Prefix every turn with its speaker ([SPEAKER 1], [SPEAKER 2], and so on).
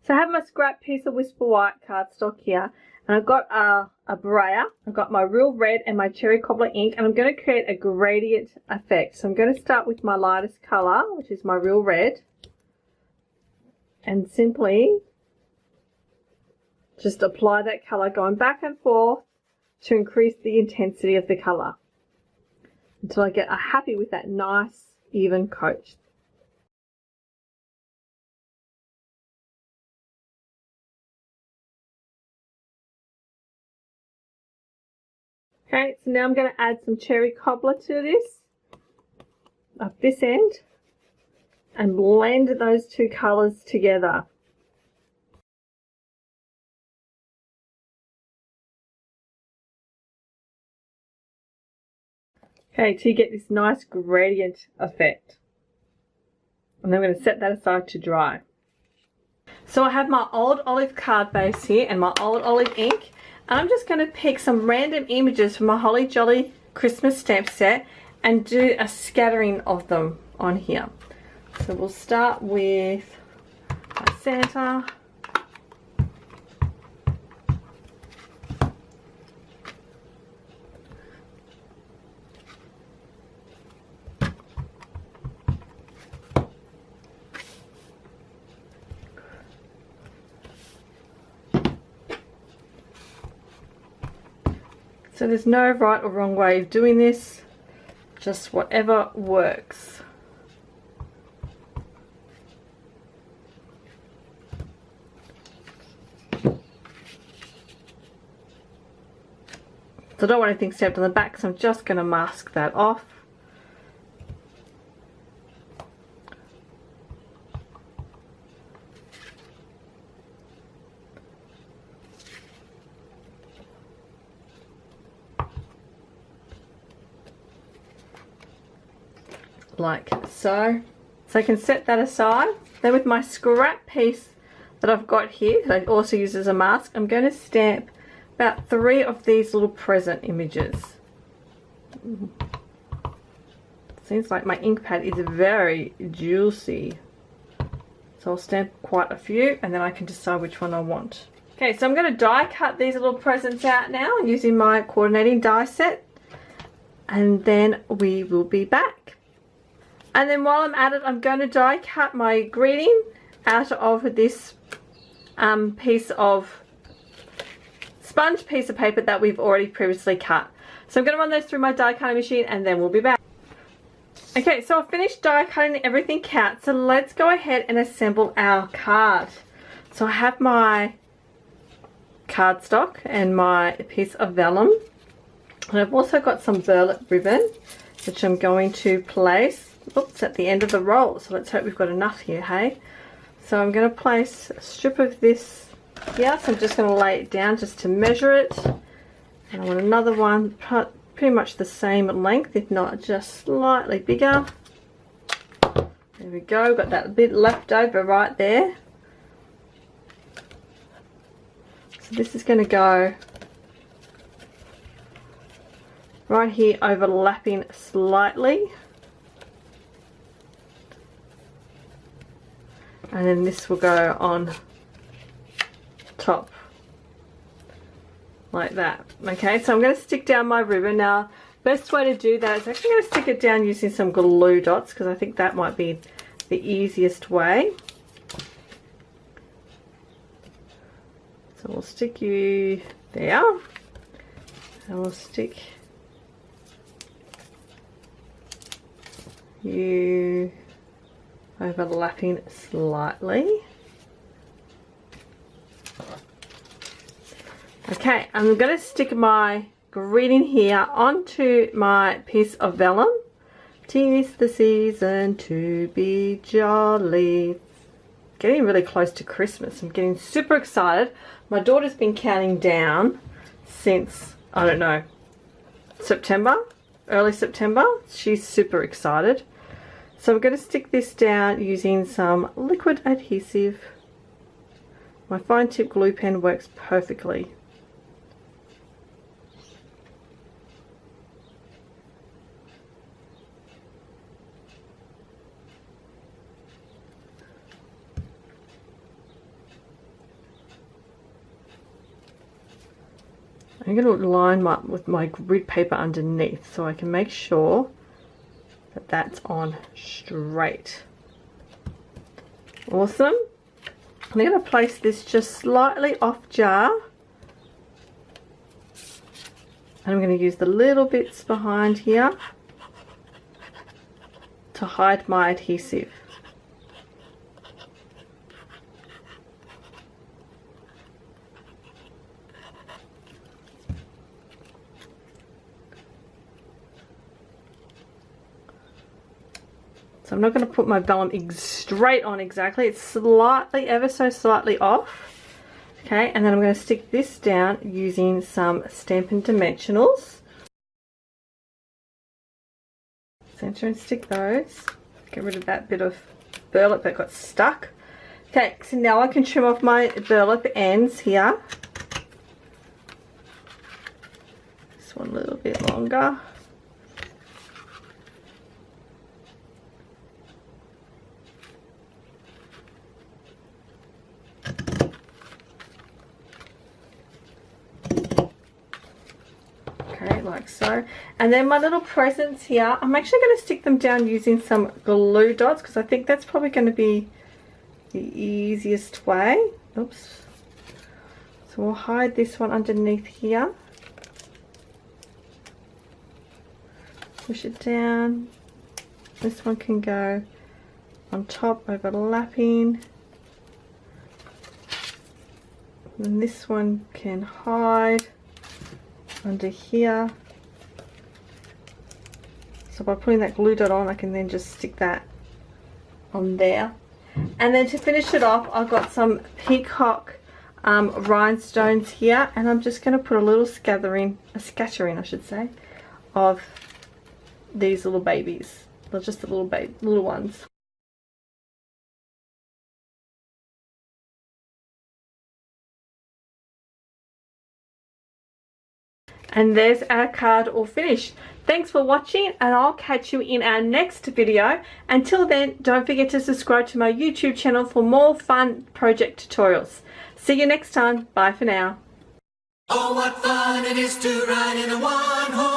[SPEAKER 1] So I have my scrap piece of Whisper White cardstock here, and I've got a brayer. I've got my real red and my cherry cobbler ink, and I'm going to create a gradient effect. So I'm going to start with my lightest colour, which is my real red, and simply just apply that colour, going back and forth to increase the intensity of the colour until I get happy with that nice even coat. Okay, so now I'm going to add some cherry cobbler to this, up this end, and blend those two colours together. Okay, to get this nice gradient effect. And then I'm going to set that aside to dry. So I have my old olive card base here and my old olive ink. And I'm just going to pick some random images from my Holly Jolly Christmas stamp set and do a scattering of them on here. So we'll start with my Santa. So there's no right or wrong way of doing this, just whatever works. So I don't want anything stamped on the back, so I'm just going to mask that off. Like so. So I can set that aside. Then with my scrap piece that I've got here, that I also use as a mask, I'm going to stamp about 3 of these little present images. Seems like my ink pad is very juicy. So I'll stamp quite a few and then I can decide which one I want. Okay, so I'm going to die cut these little presents out now using my coordinating die set. And then we will be back. And then while I'm at it, I'm going to die cut my greeting out of this piece of sponge piece of paper that we've already previously cut. So I'm going to run those through my die cutting machine and then we'll be back. Okay, so I've finished die cutting everything out. So let's go ahead and assemble our card. So I have my cardstock and my piece of vellum. And I've also got some burlap ribbon, which I'm going to place at the end of the roll. So let's hope we've got enough here, hey? So I'm going to place a strip of this here. So I'm just going to lay it down just to measure it. And I want another one pretty much the same length, if not just slightly bigger. There we go, got that bit left over right there. So this is going to go right here, overlapping slightly. And then this will go on top like that. Okay, so I'm going to stick down my ribbon. Now, best way to do that is actually going to stick it down using some glue dots, because I think that might be the easiest way. So we'll stick you there, and we'll stick you overlapping slightly. Okay, I'm going to stick my greeting here onto my piece of vellum. 'Tis the season to be jolly. Getting really close to Christmas. I'm getting super excited. My daughter's been counting down since, I don't know, September, early September. She's super excited. So I'm going to stick this down using some liquid adhesive. My fine tip glue pen works perfectly. I'm going to line up with my grid paper underneath so I can make sure that that's on straight. Awesome. I'm going to place this just slightly off jar. And I'm going to use the little bits behind here to hide my adhesive. So I'm not going to put my vellum straight on exactly. It's slightly, ever so slightly off. Okay, and then I'm going to stick this down using some Stampin' Dimensionals. Center and stick those. Get rid of that bit of burlap that got stuck. Okay, so now I can trim off my burlap ends here. This one a little bit longer. Like so. And then my little presents here, I'm actually going to stick them down using some glue dots because I think that's probably going to be the easiest way. Oops. So we'll hide this one underneath here. Push it down. This one can go on top, overlapping. And this one can hide under here. So by putting that glue dot on, I can then just stick that on there. And then to finish it off, I've got some peacock rhinestones here, and I'm just going to put a little scattering I should say, of these little babies. They're just the little ones. And there's our card all finished. Thanks for watching, and I'll catch you in our next video. Until then, don't forget to subscribe to my YouTube channel for more fun project tutorials. See you next time. Bye for now.
[SPEAKER 2] Oh, what fun it is to ride in a one-horse